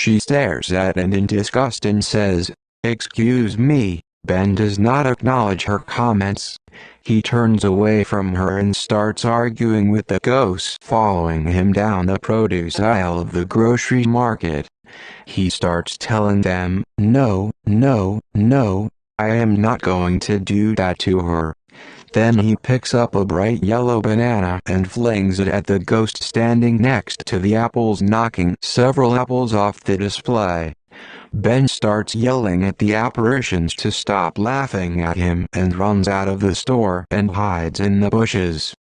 She stares at Ben in disgust and says, "Excuse me." Ben does not acknowledge her comments. He turns away from her and starts arguing with the ghosts following him down the produce aisle of the grocery market. He starts telling them, "No, no, no, I am not going to do that to her." Then he picks up a bright yellow banana and flings it at the ghost standing next to the apples, knocking several apples off the display. Ben starts yelling at the apparitions to stop laughing at him and runs out of the store and hides in the bushes.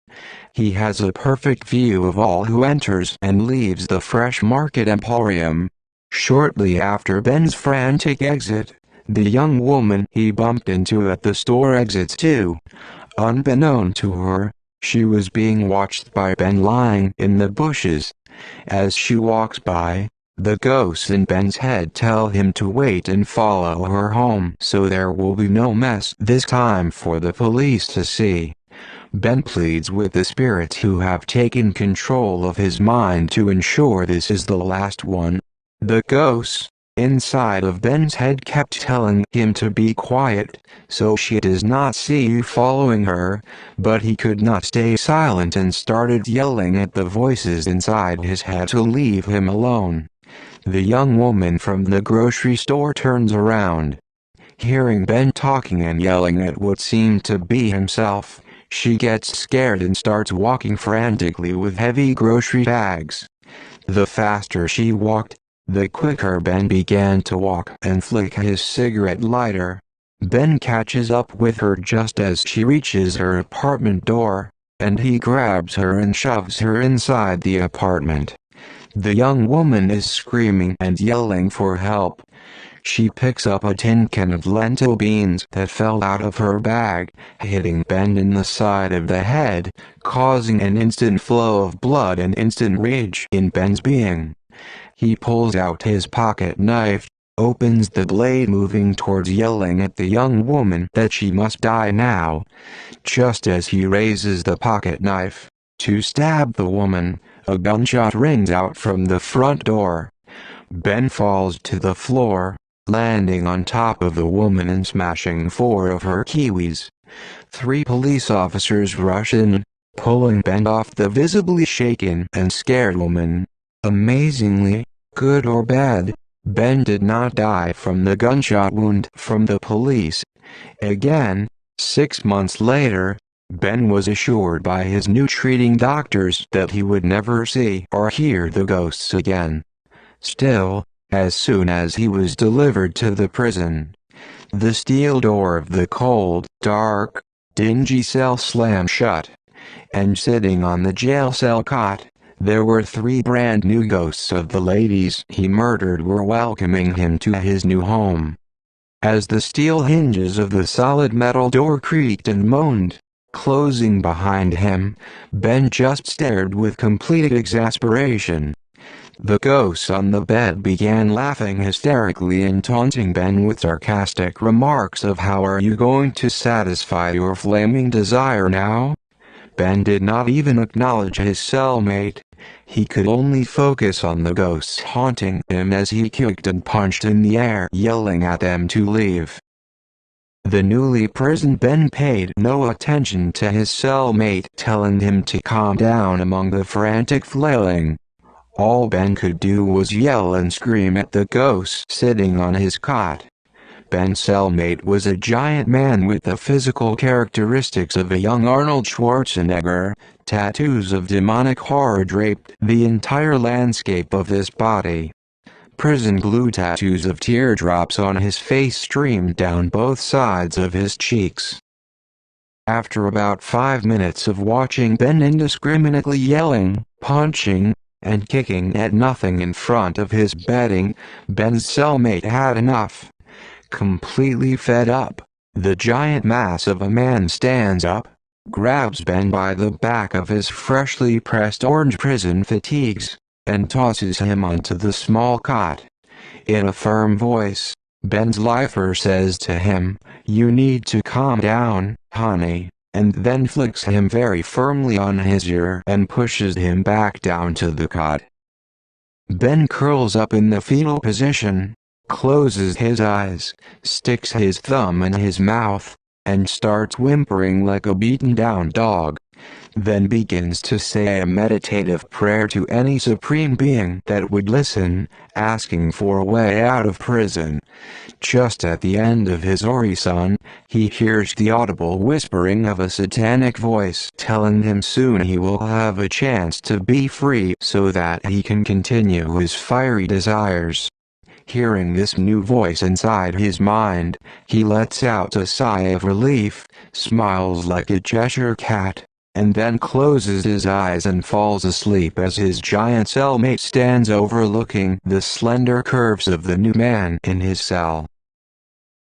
He has a perfect view of all who enters and leaves the fresh market emporium. Shortly after Ben's frantic exit, the young woman he bumped into at the store exits too. Unbeknown to her, she was being watched by Ben lying in the bushes. As she walks by, the ghosts in Ben's head tell him to wait and follow her home so there will be no mess this time for the police to see. Ben pleads with the spirits who have taken control of his mind to ensure this is the last one. The ghosts inside of Ben's head kept telling him to be quiet, so she does not see you following her, but he could not stay silent and started yelling at the voices inside his head to leave him alone. The young woman from the grocery store turns around. Hearing Ben talking and yelling at what seemed to be himself, she gets scared and starts walking frantically with heavy grocery bags. The faster she walked, the quicker Ben began to walk and flick his cigarette lighter. Ben catches up with her just as she reaches her apartment door, and he grabs her and shoves her inside the apartment. The young woman is screaming and yelling for help. She picks up a tin can of lentil beans that fell out of her bag, hitting Ben in the side of the head, causing an instant flow of blood and instant rage in Ben's being. He pulls out his pocket knife, opens the blade, moving towards yelling at the young woman that she must die now. Just as he raises the pocket knife to stab the woman, a gunshot rings out from the front door. Ben falls to the floor, landing on top of the woman and smashing 4 of her kiwis. 3 police officers rush in, pulling Ben off the visibly shaken and scared woman. Amazingly, good or bad, Ben did not die from the gunshot wound from the police. Again, 6 months later, Ben was assured by his new treating doctors that he would never see or hear the ghosts again. Still, as soon as he was delivered to the prison, the steel door of the cold, dark, dingy cell slammed shut, and sitting on the jail cell cot, there were 3 brand new ghosts of the ladies he murdered were welcoming him to his new home. As the steel hinges of the solid metal door creaked and moaned, closing behind him, Ben just stared with complete exasperation. The ghosts on the bed began laughing hysterically and taunting Ben with sarcastic remarks of "How are you going to satisfy your flaming desire now?" Ben did not even acknowledge his cellmate. He could only focus on the ghosts haunting him as he kicked and punched in the air, yelling at them to leave. The newly prisoned Ben paid no attention to his cellmate telling him to calm down among the frantic flailing. All Ben could do was yell and scream at the ghosts sitting on his cot. Ben's cellmate was a giant man with the physical characteristics of a young Arnold Schwarzenegger. Tattoos of demonic horror draped the entire landscape of his body. Prison glue tattoos of teardrops on his face streamed down both sides of his cheeks. After about 5 minutes of watching Ben indiscriminately yelling, punching, and kicking at nothing in front of his bedding, Ben's cellmate had enough. Completely fed up, the giant mass of a man stands up, grabs Ben by the back of his freshly pressed orange prison fatigues, and tosses him onto the small cot. In a firm voice, Ben's lifer says to him, "You need to calm down, honey," and then flicks him very firmly on his ear and pushes him back down to the cot. Ben curls up in the fetal position, closes his eyes, sticks his thumb in his mouth, and starts whimpering like a beaten-down dog. Then begins to say a meditative prayer to any supreme being that would listen, asking for a way out of prison. Just at the end of his orison, he hears the audible whispering of a satanic voice telling him soon he will have a chance to be free so that he can continue his fiery desires. Hearing this new voice inside his mind, he lets out a sigh of relief, smiles like a Cheshire cat, and then closes his eyes and falls asleep as his giant cellmate stands overlooking the slender curves of the new man in his cell.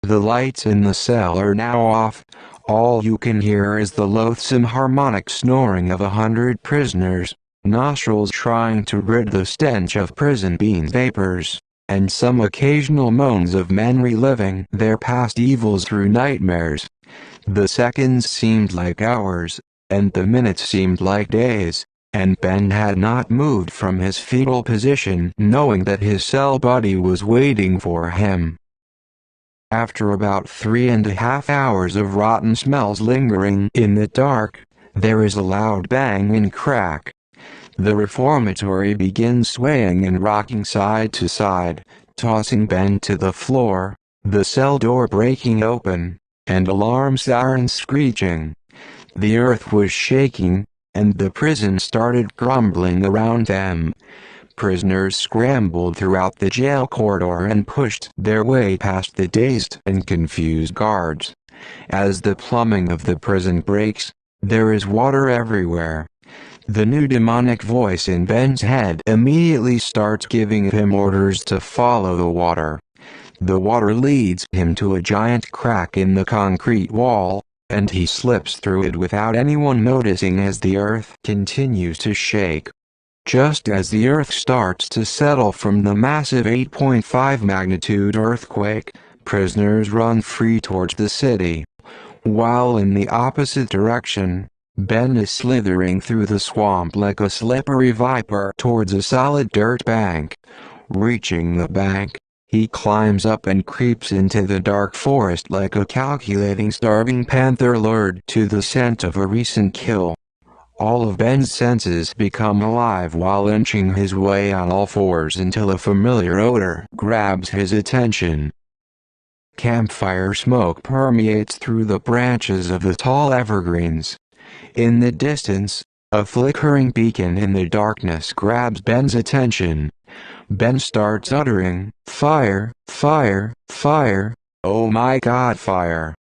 The lights in the cell are now off. All you can hear is the loathsome harmonic snoring of 100 prisoners, nostrils trying to rid the stench of prison bean vapors, and some occasional moans of men reliving their past evils through nightmares. The seconds seemed like hours, and the minutes seemed like days, and Ben had not moved from his fetal position knowing that his cell buddy was waiting for him. After about 3.5 hours of rotten smells lingering in the dark, there is a loud bang and crack. The reformatory begins swaying and rocking side to side, tossing Ben to the floor, the cell door breaking open, and alarm sirens screeching. The earth was shaking, and the prison started crumbling around them. Prisoners scrambled throughout the jail corridor and pushed their way past the dazed and confused guards. As the plumbing of the prison breaks, there is water everywhere. The new demonic voice in Ben's head immediately starts giving him orders to follow the water. The water leads him to a giant crack in the concrete wall, and he slips through it without anyone noticing as the earth continues to shake. Just as the earth starts to settle from the massive 8.5 magnitude earthquake, prisoners run free towards the city. While in the opposite direction, Ben is slithering through the swamp like a slippery viper towards a solid dirt bank. Reaching the bank, he climbs up and creeps into the dark forest like a calculating starving panther lured to the scent of a recent kill. All of Ben's senses become alive while inching his way on all fours until a familiar odor grabs his attention. Campfire smoke permeates through the branches of the tall evergreens. In the distance, a flickering beacon in the darkness grabs Ben's attention. Ben starts uttering, "Fire, fire, fire, oh my God, fire."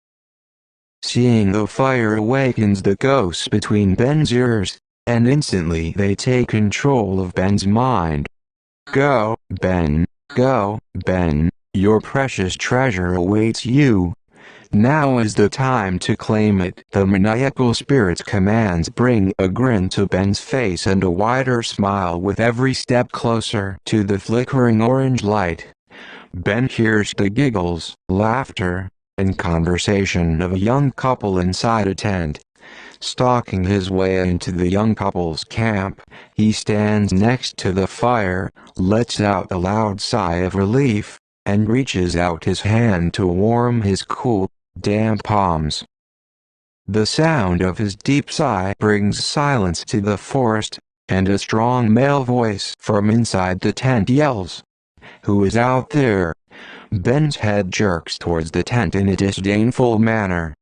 Seeing the fire awakens the ghosts between Ben's ears, and instantly they take control of Ben's mind. Go, Ben, your precious treasure awaits you. Now is the time to claim it. The maniacal spirit's commands bring a grin to Ben's face and a wider smile with every step closer to the flickering orange light. Ben hears the giggles, laughter, and conversation of a young couple inside a tent. Stalking his way into the young couple's camp, he stands next to the fire, lets out a loud sigh of relief, and reaches out his hand to warm his cool, damp palms. The sound of his deep sigh brings silence to the forest, and a strong male voice from inside the tent yells, "Who is out there?" Ben's head jerks towards the tent in a disdainful manner.